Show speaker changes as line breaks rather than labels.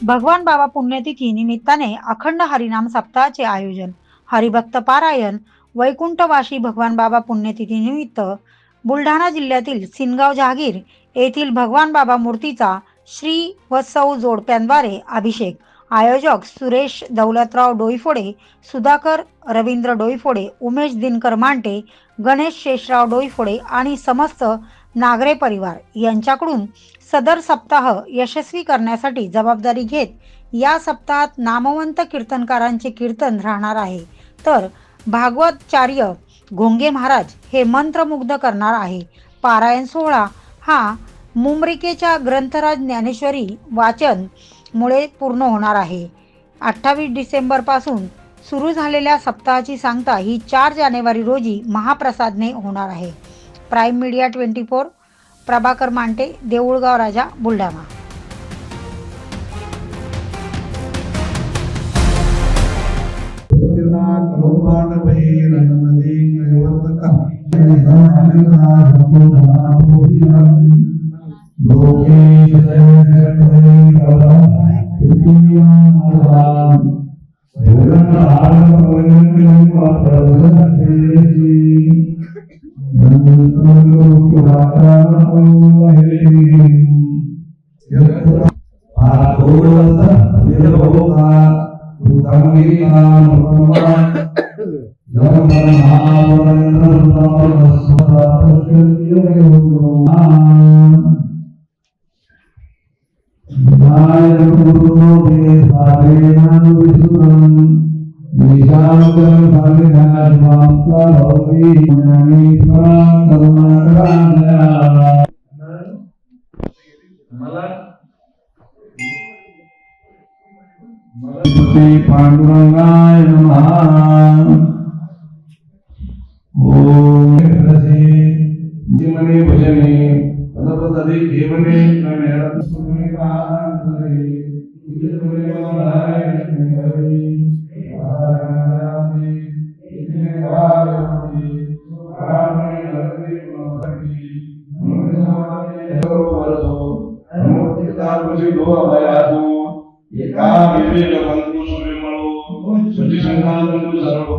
भगवान बाबा पुण्यतिथी निमित्ताने अखंड हरिनाम सप्ताहाचे आयोजन, हरिभक्त पारायण, वैकुंठवासी भगवान बाबा पुण्यतिथी निमित्त बुलढाणा जिल्ह्यातील सिनगाव जहागीर येथील भगवान बाबा मूर्तीचा श्री व सौ जोडप्यांद्वारे अभिषेक. आयोजक सुरेश दौलतराव डोईफोडे, सुधाकर रवींद्र डोईफोडे, उमेश दिनकर मांटे, गणेश शेषराव डोईफोडे आणि समस्त नागरे परिवार यांच्याकडून सदर सप्ताह यशस्वी करण्यासाठी जबाबदारी घेत या सप्ताहात नामवंत कीर्तनकारांचे कीर्तन राहणार आहे. तर भागवताचार्य घोंगे महाराज हे मंत्रमुग्ध करणार आहे. पारायण सोहळा हा मुमरिकेच्या ग्रंथराज ज्ञानेश्वरी वाचन मुळे पूर्ण होणार आहे. 28 डिसेंबर पासून सुरू झालेल्या सप्ताहाची सांगता ही 4 जानेवारी रोजी महाप्रसादने होणार आहे. Prime media 24, Prabhakar Monte, Deulgaon Raja, Buldhana.
पांडुरंगाय नमः. ओम जिमने भजने पदपदे घेवने नमेरत सुने पांडुरे इजने वालाय नमः. आराधने इजने वालाय आराधने लगे मोहती मुनिसाने वरदो मूर्ति तारुजी दो अभयादो एका विवेक बंधु सुविमलो सुधि संघातु सर्व